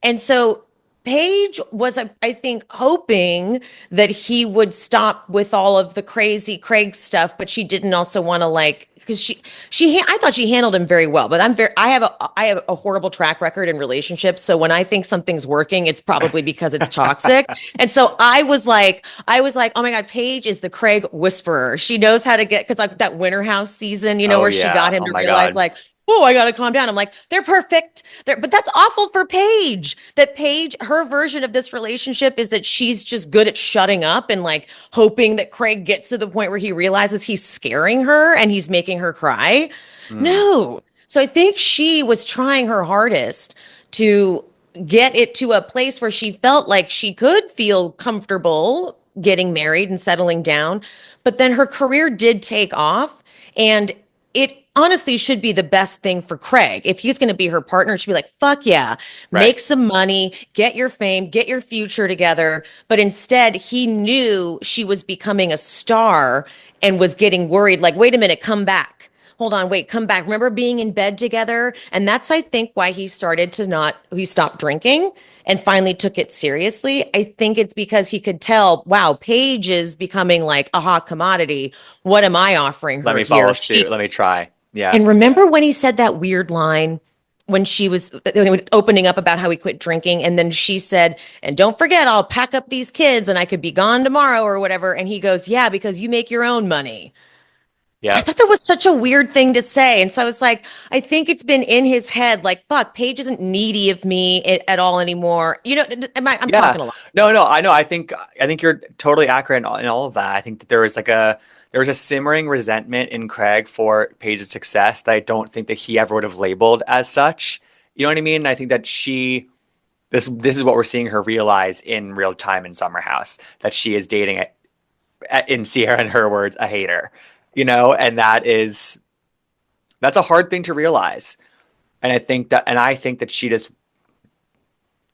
S2: And so Paige was, I think, hoping that he would stop with all of the crazy Craig stuff, but she didn't also want to like because I thought she handled him very well. But I have a horrible track record in relationships. So when I think something's working, it's probably because it's toxic. And so I was like, oh my God, Paige is the Craig whisperer. She knows how to get because like that Winter House season,
S1: Oh
S2: where she got
S1: yeah.
S2: him
S1: Oh
S2: to
S1: my
S2: realize
S1: God.
S2: like oh, I gotta calm down. I'm like, they're perfect. But that's awful for Paige. That Paige, her version of this relationship is that she's just good at shutting up and like hoping that Craig gets to the point where he realizes he's scaring her and he's making her cry.
S1: Mm,
S2: No. So I think she was trying her hardest to get it to a place where she felt like she could feel comfortable getting married and settling down. But then her career did take off. And it honestly should be the best thing for Craig. If he's going to be her partner, it should be like, fuck yeah,
S1: right.
S2: make some money, get your fame, get your future together. But instead, he knew she was becoming a star and was getting worried like, wait a minute, come back. Hold on, wait, come back. Remember being in bed together? And that's, I think, why he stopped drinking and finally took it seriously. I think it's because he could tell, wow, Paige is becoming like a hot commodity. What am I offering
S1: Let
S2: her
S1: me follow
S2: here?
S1: suit. Let me try. Yeah.
S2: And remember when he said that weird line when she was opening up about how he quit drinking? And then she said, and don't forget, I'll pack up these kids and I could be gone tomorrow or whatever. And he goes, yeah, because you make your own money. I
S1: Yeah.
S2: thought that was such a weird thing to say. And so I was like, I think it's been in his head, like, fuck, Paige isn't needy of me at all anymore. I'm
S1: Yeah.
S2: talking a lot.
S1: No, no, I know. I think you're totally accurate in all of that. I think that there was a simmering resentment in Craig for Paige's success that I don't think that he ever would have labeled as such. You know what I mean? And I think that this is what we're seeing her realize in real time in Summer House, that she is dating in Sierra, in her words, a hater. And that's a hard thing to realize. And I think that she just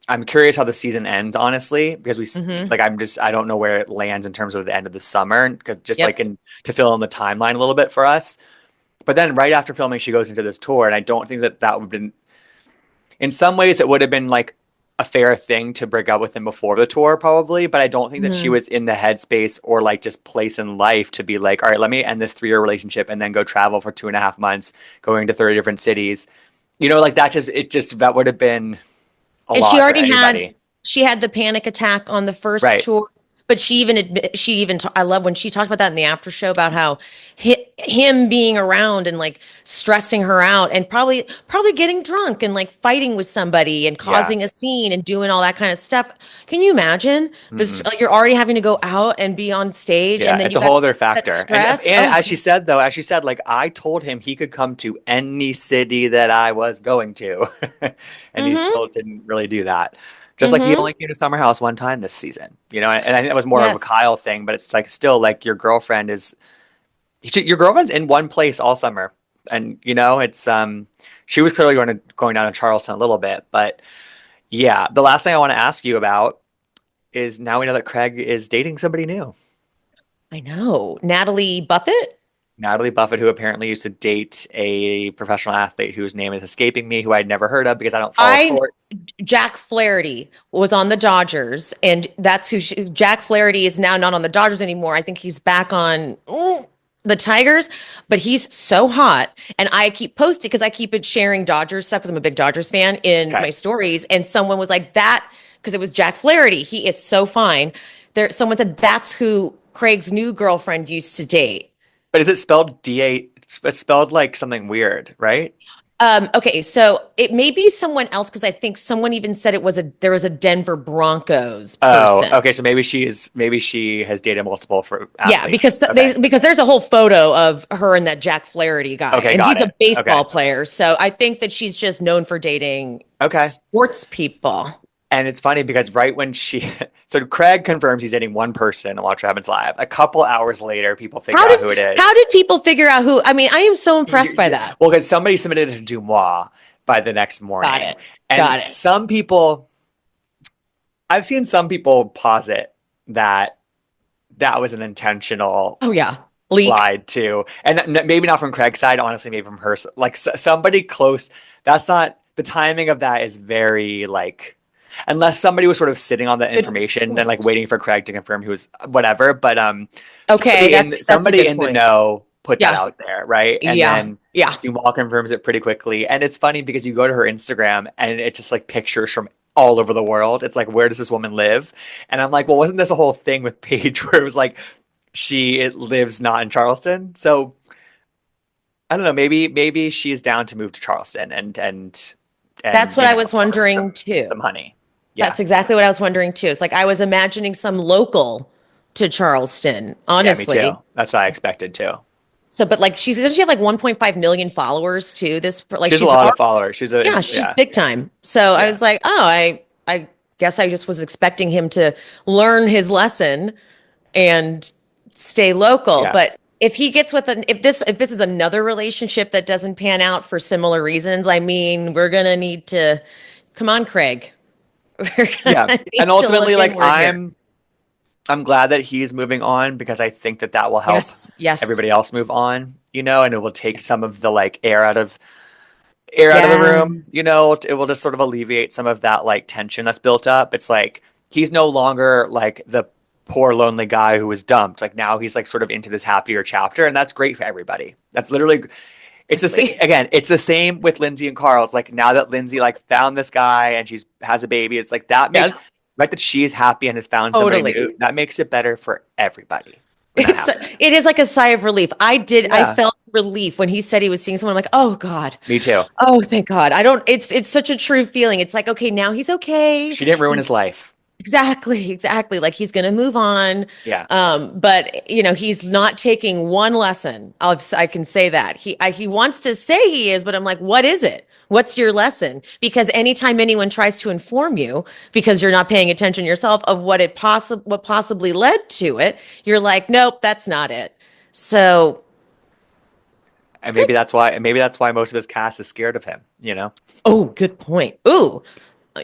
S1: I'm curious how the season ends, honestly, because
S2: Hmm.
S1: I don't know where it lands in terms of the end of the summer, because just like
S2: Yep.
S1: to fill in the timeline a little bit for us. But then right after filming, she goes into this tour, and I don't think that would have been, in some ways, it would have been like a fair thing to break up with him before the tour, probably. But I don't think that she
S2: Hmm.
S1: was in the headspace or like just place in life to be like, all right, let me end this 3 year relationship and then go travel for 2.5 months, going to 30 different cities. Like that would have been a
S2: And she
S1: lot for
S2: already had
S1: anybody.
S2: she had the panic attack on the first
S1: Right.
S2: tour, but I love when she talked about that in the after show about how him being around and like stressing her out and probably getting drunk and like fighting with somebody and
S1: Yeah.
S2: causing a scene and doing all that kind of stuff. Can you imagine this?
S1: Mm-mm.
S2: Like you're already having to go out and be on stage, and
S1: Yeah,
S2: then
S1: it's
S2: you
S1: a
S2: got
S1: whole other
S2: that
S1: factor. And
S2: stress.
S1: and
S2: Oh.
S1: as she said, like I told him he could come to any city that I was going to, and he
S2: Mm-hmm.
S1: still didn't really do that. Just like he
S2: Mm-hmm.
S1: only came to Summer House one time this season, and I think that was more of a
S2: Yes.
S1: Kyle thing. But it's like still like your girlfriend's in one place all summer, and it's she was clearly going down to Charleston a little bit, but yeah. The last thing I want to ask you about is, now we know that Craig is dating somebody new.
S2: I know. Natalie Buffett.
S1: Natalie Buffett, who apparently used to date a professional athlete whose name is escaping me, who I'd never heard of because I don't follow
S2: I
S1: sports.
S2: Jack Flaherty was on the Dodgers, and Jack Flaherty is now not on the Dodgers anymore. I think he's back on the Tigers, but he's so hot. And I keep posting because I keep it sharing Dodgers stuff because I'm a big Dodgers fan in
S1: Okay.
S2: my stories. And someone was like, that, because it was Jack Flaherty. He is so fine. Someone said that's who Craig's new girlfriend used to date.
S1: But is it spelled DA? It's spelled like something weird, right?
S2: Okay, so it may be someone else because I think someone even said there was a Denver Broncos
S1: Oh,
S2: person.
S1: okay. So maybe she has dated multiple for
S2: Yeah,
S1: athletes. Okay.
S2: because there's a whole photo of her and that Jack Flaherty guy,
S1: Okay,
S2: and
S1: got
S2: he's a
S1: it. Okay.
S2: baseball player. So I think that she's just known for dating
S1: Okay.
S2: sports people.
S1: And it's funny because so Craig confirms he's dating one person and Watch What Happens Live. A couple hours later, people figure
S2: How
S1: out
S2: did
S1: who it is.
S2: how did people figure out who? I mean, I am so impressed by that.
S1: Well, because somebody submitted it to Dumois by the next
S2: Got
S1: morning.
S2: it.
S1: And
S2: Got it.
S1: I've seen some people posit that that was an intentional
S2: Oh yeah, leak.
S1: slide too. And maybe not from Craig's side, honestly, maybe from her. Like somebody close. That's not, the timing of that is very like, unless somebody was sort of sitting on that
S2: Good
S1: information and like
S2: point.
S1: waiting for Craig to confirm he was whatever. But
S2: Okay, that's a
S1: somebody
S2: good
S1: in the
S2: point.
S1: know put that
S2: Yeah,
S1: out there, right? And
S2: yeah,
S1: then
S2: yeah.
S1: Dumal confirms it pretty quickly. And it's funny because you go to her Instagram and it's just like pictures from all over the world. It's like, where does this woman live? And I'm like, well, wasn't this a whole thing with Paige where it was like it lives not in Charleston? So I don't know, maybe she's down to move to Charleston and
S2: That's what I was
S1: earn
S2: wondering too.
S1: some honey. Yeah.
S2: That's exactly what I was wondering too. It's like I was imagining some local to Charleston,
S1: Yeah, me too.
S2: honestly.
S1: That's what I expected too.
S2: So, but like doesn't she have like 1.5 million followers too? This like
S1: She has a
S2: she's
S1: lot of followers. She's a
S2: yeah, she's
S1: yeah,
S2: big time. So I
S1: yeah,
S2: was like, oh, I guess I just was expecting him to learn his lesson and stay local.
S1: yeah,
S2: But if he gets with an if this is another relationship that doesn't pan out for similar reasons, I mean, we're gonna need to come on, Craig. We're
S1: yeah.
S2: gonna
S1: And
S2: need to look
S1: ultimately, like
S2: inward here.
S1: I'm glad that he's moving on because I think that that will help
S2: Yes, yes.
S1: everybody else move on, and it will take some of the like air out of the
S2: Yeah.
S1: room, it will just sort of alleviate some of that like tension that's built up. It's like he's no longer like the poor lonely guy who was dumped. Like now he's like sort of into this happier chapter, and that's great for everybody. That's literally it's the same
S2: Exactly.
S1: again, it's the same with Lindsay and Carl. It's like now that Lindsay like found this guy and she's has a baby, it's like that makes
S2: Yes,
S1: right that she's happy and has found somebody
S2: totally.
S1: new. That makes it better for everybody when that
S2: It's
S1: happens.
S2: it is like a sigh of relief. I
S1: Yeah,
S2: felt relief when he said he was seeing someone. I'm like, oh God.
S1: me too.
S2: Oh, thank God. I don't it's such a true feeling. It's like, okay, now he's okay.
S1: She didn't ruin his life.
S2: Exactly, exactly. Like he's gonna move on.
S1: Yeah.
S2: But he's not taking one lesson. I can say that. He wants to say he is, but I'm like, what is it? What's your lesson? Because anytime anyone tries to inform you, because you're not paying attention yourself of what possibly led to it, you're like, nope, that's not it. So,
S1: And
S2: okay.
S1: maybe that's why most of his cast is scared of him.
S2: Oh, good point. Ooh,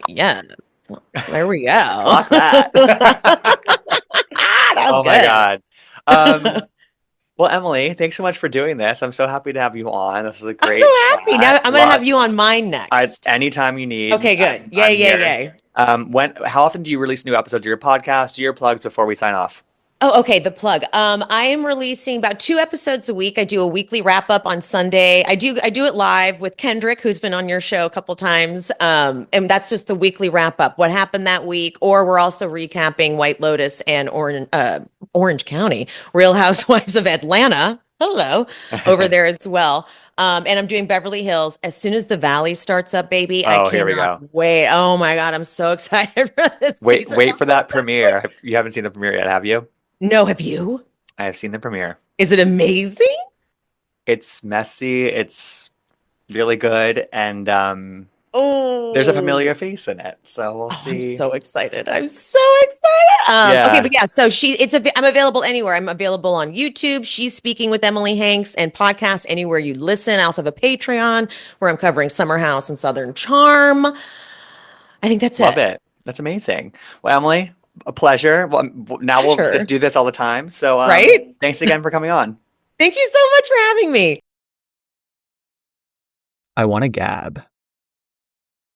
S2: yes. There we go.
S1: Clock that.
S2: That was
S1: Oh my
S2: good.
S1: God. Um, well, Emily, thanks so much for doing this. I'm so happy to have you on. This is a
S2: I'm so
S1: great
S2: happy. Now
S1: chat.
S2: I'm gonna have you on mine
S1: I
S2: next.
S1: anytime you need,
S2: Okay, good. Yay,
S1: I'm
S2: yay,
S1: here.
S2: yay.
S1: How often do you release new episodes of your podcast? Do your plugs before we sign off?
S2: Oh, okay. The plug. I am releasing about 2 episodes a week. I do a weekly wrap up on Sunday. I do it live with Kendrick, who's been on your show a couple times. And that's just the weekly wrap up. What happened that week? Or we're also recapping White Lotus and Orange County, Real Housewives of Atlanta. Hello, over there as well. And I'm doing Beverly Hills. As soon as the Valley starts up, baby, I
S1: Oh, here we
S2: cannot
S1: go.
S2: wait. Oh my God, I'm so excited for this season.
S1: Wait for that premiere. You haven't seen the premiere yet, have you?
S2: No, have you?
S1: I have seen the premiere.
S2: Is it amazing?
S1: It's messy. It's really good, and there's a
S2: Oh,
S1: familiar face in it. So we'll
S2: oh, I'm
S1: see.
S2: so excited. I'm so excited. Okay,
S1: Yeah,
S2: but yeah, so I'm available anywhere. I'm available on YouTube. She's Speaking with Emily Hanks and podcasts anywhere you listen. I also have a Patreon where I'm covering Summer House and Southern Charm. I think that's
S1: love
S2: it.
S1: it. That's amazing. Well, Emily, a pleasure. Well, now we'll just
S2: Pleasure,
S1: do this all the time. So,
S2: right?
S1: thanks again for coming on.
S2: Thank you so much for having me.
S1: I want to gab.